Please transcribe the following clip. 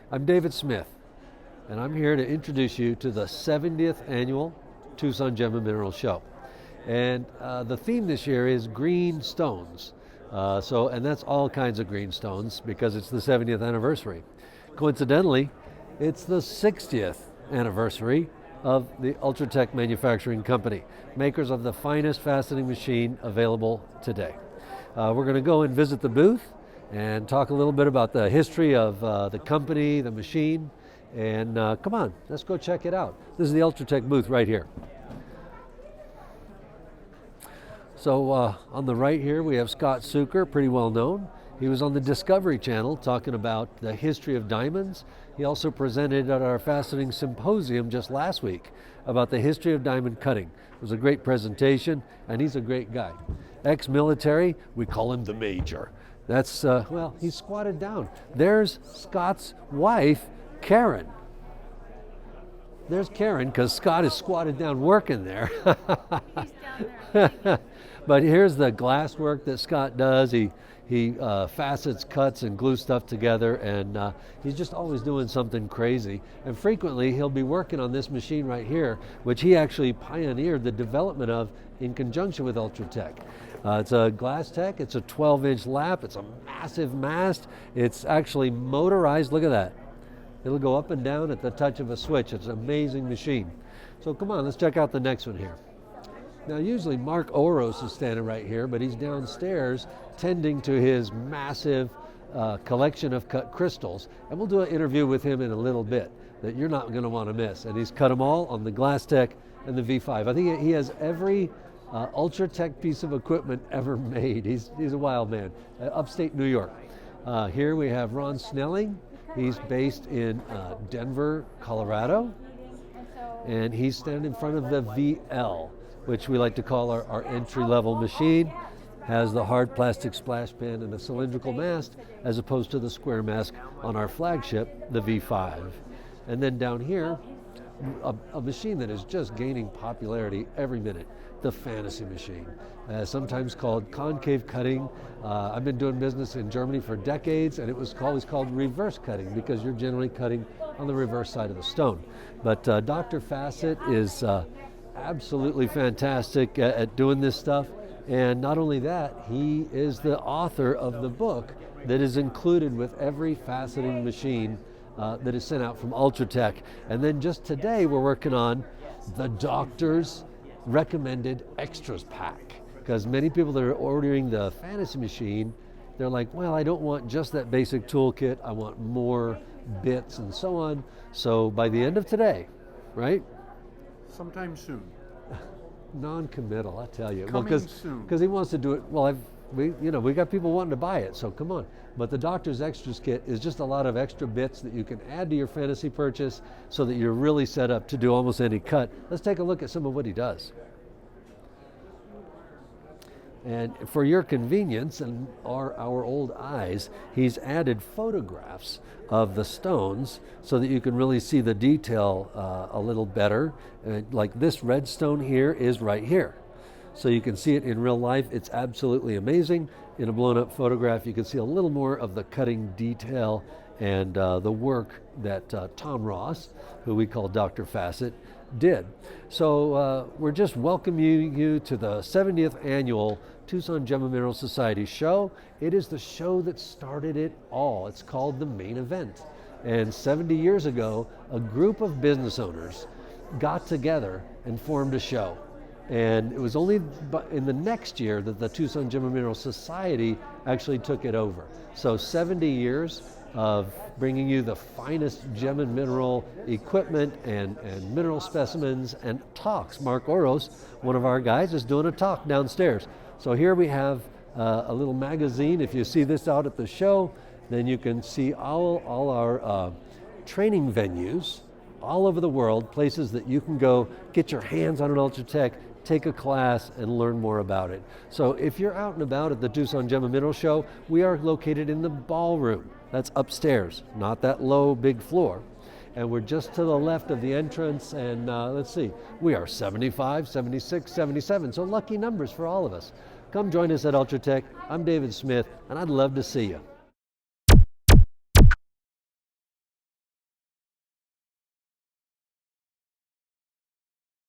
I'm David Smith, and I'm here to introduce you to the 70th annual Tucson Gem and Mineral Show. And the theme this year is green stones. And that's all kinds of green stones because it's the 70th anniversary. Coincidentally, it's the 60th anniversary of the Ultratech Manufacturing Company, makers of the finest faceting machine available today. We're going to go and visit the booth and talk a little bit about the history of the company, the machine, and come on, let's go check it out. This is the Ultratech booth right here. So on the right here we have Scott Sucher, pretty well known. He was on the Discovery Channel talking about the history of diamonds. He also presented at our faceting symposium just last week about the history of diamond cutting. It was a great presentation, and he's a great guy. Ex-military, we call him the Major. That's, he's squatted down. There's Scott's wife, Karen. There's Karen, because Scott is squatted down working there. He's down there. But here's the glass work that Scott does. He facets, cuts, and glues stuff together, and he's just always doing something crazy. And frequently he'll be working on this machine right here, which he actually pioneered the development of in conjunction with Ultratech. It's a Glasstec, it's a 12-inch lap, it's a massive mast, it's actually motorized, look at that. It'll go up and down at the touch of a switch. It's an amazing machine. So come on, let's check out the next one here. Now usually Mark Oros is standing right here, but he's downstairs tending to his massive collection of cut crystals. And we'll do an interview with him in a little bit that you're not going to want to miss. And he's cut them all on the Glasstec and the V5. I think he has every Ultratech piece of equipment ever made. He's a wild man. Upstate New York. Here we have Ron Snelling. He's based in Denver, Colorado. And he's standing in front of the VL, which we like to call our entry-level machine. Has the hard plastic splash pan and a cylindrical mast as opposed to the square mast on our flagship, the V5. And then down here, a machine that is just gaining popularity every minute, the Fantasy Machine, sometimes called concave cutting. I've been doing business in Germany for decades, and it was always called reverse cutting because you're generally cutting on the reverse side of the stone. But Dr. Facet is absolutely fantastic at doing this stuff. And not only that, he is the author of the book that is included with every faceting machine that is sent out from Ultratech. And then just today we're working on the doctor's recommended extras pack, because many people that are ordering the Fantasy Machine, they're like, well, I don't want just that basic toolkit, I want more bits and so on. So by the end of today, right? Sometime soon. Non-committal, I tell you. Coming soon. Because he wants to do it. Well, we got people wanting to buy it, so come on. But the Doctor's Extras Kit is just a lot of extra bits that you can add to your fantasy purchase so that you're really set up to do almost any cut. Let's take a look at some of what he does. And for your convenience and our old eyes, he's added photographs of the stones so that you can really see the detail a little better. Like this red stone here is right here. So you can see it in real life. It's absolutely amazing. In a blown up photograph, you can see a little more of the cutting detail and the work that Tom Ross, who we call Dr. Facet, did. So we're just welcoming you to the 70th annual Tucson Gem and Mineral Society show. It is the show that started it all. It's called the Main Event. And 70 years ago, a group of business owners got together and formed a show. And it was only in the next year that the Tucson Gem and Mineral Society actually took it over. So 70 years of bringing you the finest gem and mineral equipment and mineral specimens and talks. Mark Oros, one of our guys, is doing a talk downstairs. So here we have a little magazine. If you see this out at the show, then you can see all our training venues all over the world, places that you can go get your hands on an Ultratech, take a class, and learn more about it. So if you're out and about at the Tucson Gem and Mineral Show, we are located in the ballroom. That's upstairs, not that low, big floor. And we're just to the left of the entrance, and let's see, we are 75, 76, 77, so lucky numbers for all of us. Come join us at Ultratech. I'm David Smith, and I'd love to see you.